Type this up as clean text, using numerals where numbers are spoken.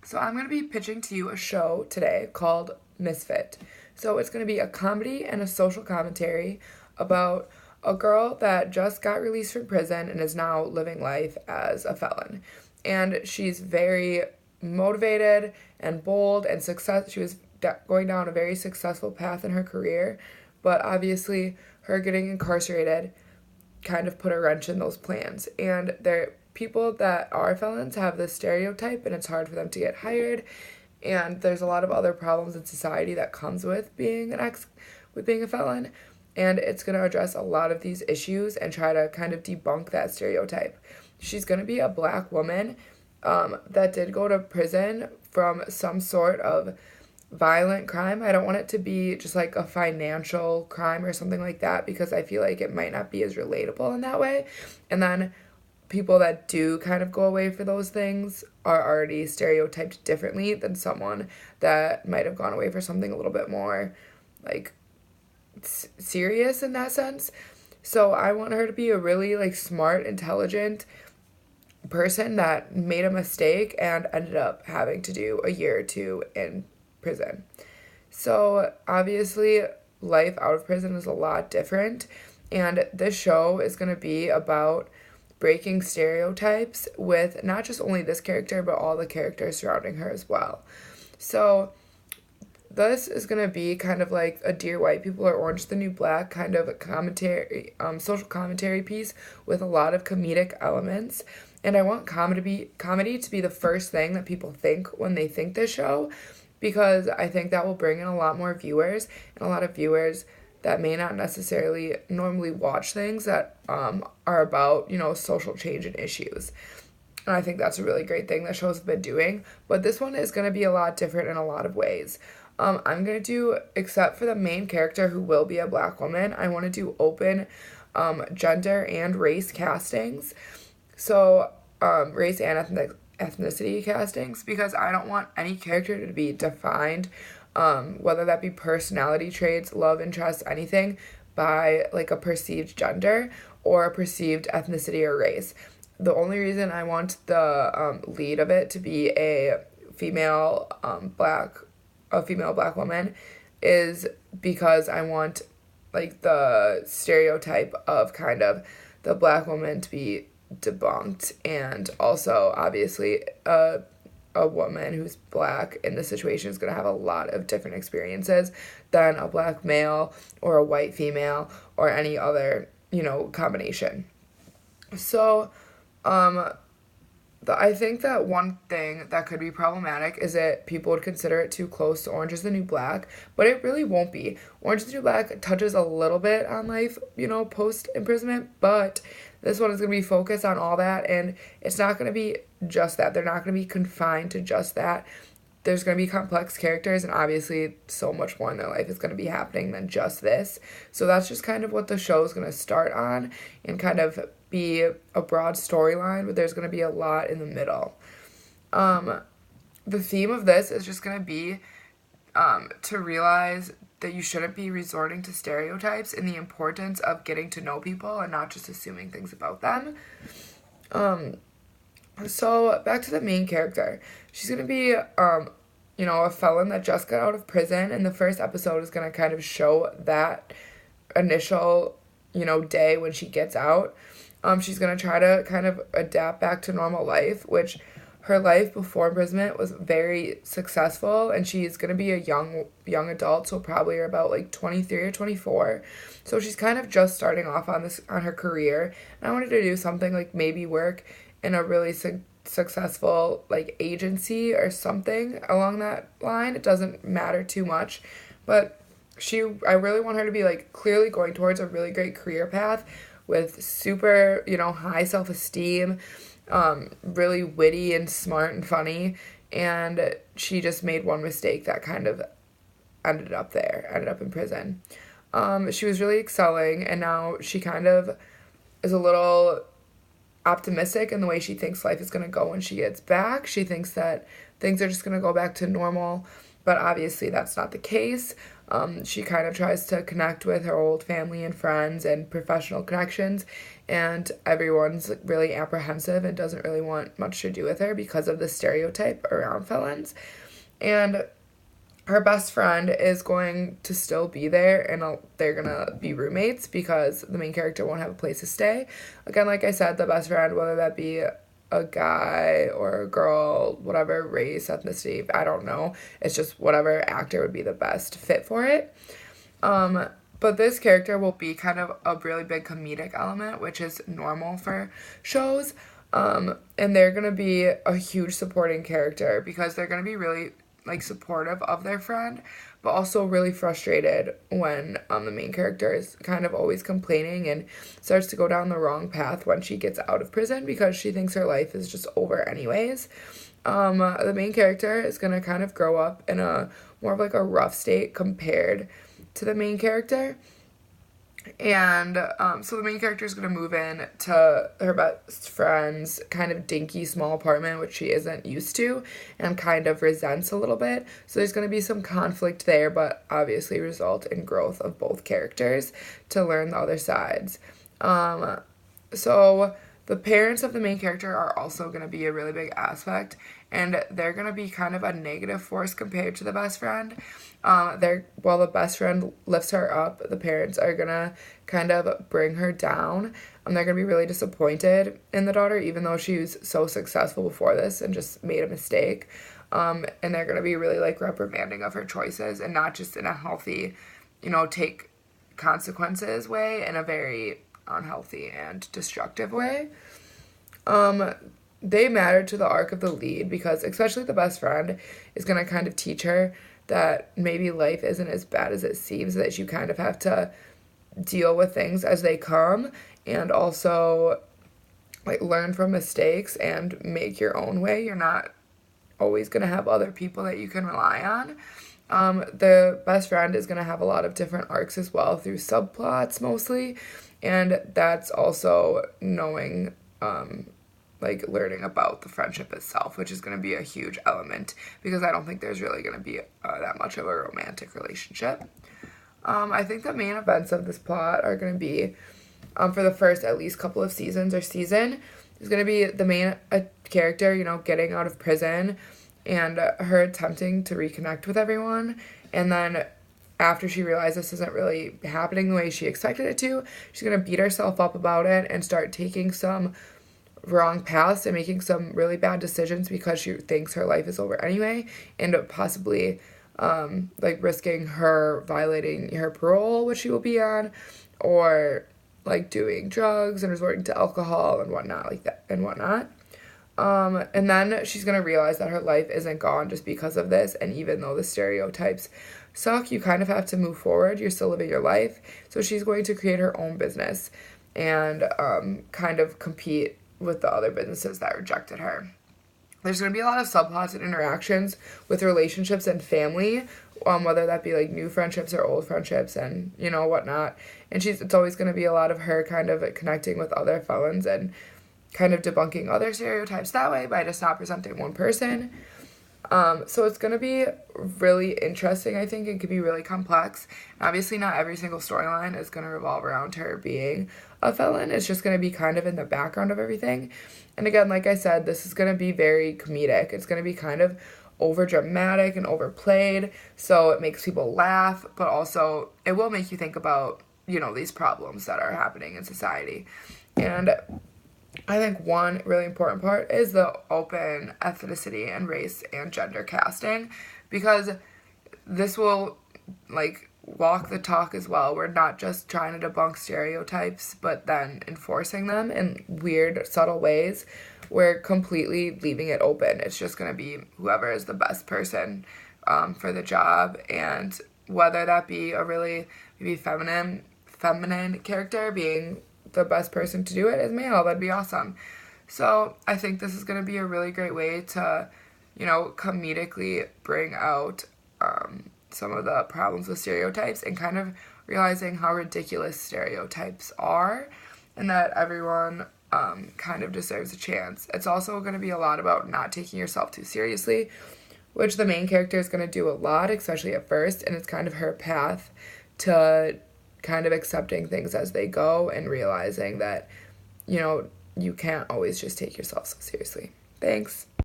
So I'm going to be pitching to you a show today called Misfit. So it's going to be a comedy and a social commentary about a girl that just got released from prison and is now living life as a felon. And she's very motivated and bold and success. She was going down a very successful path in her career, but obviously her getting incarcerated kind of put a wrench in those plans. And there people that are felons have this stereotype and it's hard for them to get hired. And there's a lot of other problems in society that comes with being a felon. And it's going to address a lot of these issues and try to kind of debunk that stereotype. She's going to be a black woman that did go to prison from some sort of violent crime. I don't want it to be just like a financial crime or something like that because I feel like it might not be as relatable in that way. And then people that do kind of go away for those things are already stereotyped differently than someone that might have gone away for something a little bit more like serious in that sense. So I want her to be a really like smart, intelligent person that made a mistake and ended up having to do a year or two in prison. So obviously life out of prison is a lot different, and this show is going to be about breaking stereotypes with not just only this character but all the characters surrounding her as well. So this is going to be kind of like a Dear White People or Orange is the New Black kind of a commentary, social commentary piece with a lot of comedic elements. And I want comedy to be the first thing that people think when they think this show, because I think that will bring in a lot more viewers and a lot of viewers that may not necessarily normally watch things that are about, social change and issues. And I think that's a really great thing that shows have been doing. But this one is going to be a lot different in a lot of ways. I'm going to do, except for the main character who will be a black woman, I want to do open gender and race castings. So race and ethnicity castings, because I don't want any character to be defined, whether that be personality traits, love interests, anything, by like a perceived gender or a perceived ethnicity or race. The only reason I want the lead of it to be a female black woman is because I want like the stereotype of kind of the black woman to be debunked, and also obviously a woman who's black in this situation is going to have a lot of different experiences than a black male or a white female or any other combination. So I think that one thing that could be problematic is that people would consider it too close to Orange is the New Black, but it really won't be. Orange is the New Black touches a little bit on life, post imprisonment, but this one is going to be focused on all that, and it's not going to be just that. They're not going to be confined to just that. There's going to be complex characters, and obviously so much more in their life is going to be happening than just this. So that's just kind of what the show is going to start on and kind of be a broad storyline, but there's going to be a lot in the middle. The theme of this is just going to be to realize that you shouldn't be resorting to stereotypes and the importance of getting to know people and not just assuming things about them. So back to the main character. She's going to be, a felon that just got out of prison, and the first episode is going to kind of show that initial, day when she gets out. She's going to try to kind of adapt back to normal life, which her life before imprisonment was very successful, and she's going to be a young adult, so probably about like 23 or 24. So she's kind of just starting off on her career, and I wanted to do something like maybe work in a really successful like agency or something along that line. It doesn't matter too much, but I really want her to be like clearly going towards a really great career path with super, high self-esteem, really witty and smart and funny, and she just made one mistake that kind of ended up in prison. She was really excelling, and now she kind of is a little optimistic in the way she thinks life is going to go when she gets back. She thinks that things are just going to go back to normal, but obviously that's not the case. She kind of tries to connect with her old family and friends and professional connections, and everyone's really apprehensive and doesn't really want much to do with her because of the stereotype around felons. And her best friend is going to still be there, and they're gonna be roommates because the main character won't have a place to stay. Again, like I said, the best friend, whether that be a guy or a girl, whatever race, ethnicity, I don't know. It's just whatever actor would be the best fit for it. But this character will be kind of a really big comedic element, which is normal for shows. And they're gonna be a huge supporting character because they're gonna be really like supportive of their friend, but also really frustrated when the main character is kind of always complaining and starts to go down the wrong path when she gets out of prison because she thinks her life is just over anyways. The main character is gonna kind of grow up in a more of like a rough state compared to the main character. And so the main character is going to move in to her best friend's kind of dinky small apartment, which she isn't used to and kind of resents a little bit. So there's going to be some conflict there, but obviously result in growth of both characters to learn the other sides. So the parents of the main character are also going to be a really big aspect, and they're going to be kind of a negative force compared to the best friend. While the best friend lifts her up, the parents are going to kind of bring her down, and they're going to be really disappointed in the daughter, even though she was so successful before this and just made a mistake. And they're going to be really, like, reprimanding of her choices, and not just in a healthy, take consequences way, in a very unhealthy and destructive way. They matter to the arc of the lead because especially the best friend is going to kind of teach her that maybe life isn't as bad as it seems, that you kind of have to deal with things as they come and also like learn from mistakes and make your own way. You're not always going to have other people that you can rely on. The best friend is going to have a lot of different arcs as well through subplots mostly, and that's also knowing learning about the friendship itself, which is going to be a huge element because I don't think there's really going to be that much of a romantic relationship. I think the main events of this plot are going to be, for the first at least couple of seasons or season, is going to be the main character, getting out of prison and her attempting to reconnect with everyone. And then after she realizes this isn't really happening the way she expected it to, she's going to beat herself up about it and start taking some wrong paths and making some really bad decisions because she thinks her life is over anyway, and possibly risking her violating her parole, which she will be on, or like doing drugs and resorting to alcohol and whatnot like that and whatnot. And then she's gonna realize that her life isn't gone just because of this, and even though the stereotypes suck, you kind of have to move forward. You're still living your life. So she's going to create her own business and kind of compete with the other businesses that rejected her. There's going to be a lot of subplots and interactions with relationships and family, whether that be like new friendships or old friendships and whatnot. And it's always going to be a lot of her kind of connecting with other felons and kind of debunking other stereotypes that way by just not presenting one person. So it's going to be really interesting, I think. It could be really complex. And obviously not every single storyline is going to revolve around her being a felon. It's just going to be kind of in the background of everything. And again, like I said, this is going to be very comedic. It's going to be kind of over dramatic and overplayed. So it makes people laugh, but also it will make you think about, these problems that are happening in society. And I think one really important part is the open ethnicity and race and gender casting, because this will walk the talk as well. We're not just trying to debunk stereotypes, but then enforcing them in weird, subtle ways. We're completely leaving it open. It's just going to be whoever is the best person for the job, and whether that be a really maybe feminine character being the best person to do it is male, that'd be awesome. So I think this is going to be a really great way to, comedically bring out some of the problems with stereotypes and kind of realizing how ridiculous stereotypes are and that everyone kind of deserves a chance. It's also going to be a lot about not taking yourself too seriously, which the main character is going to do a lot, especially at first, and it's kind of her path to kind of accepting things as they go and realizing that, you know, you can't always just take yourself so seriously. Thanks.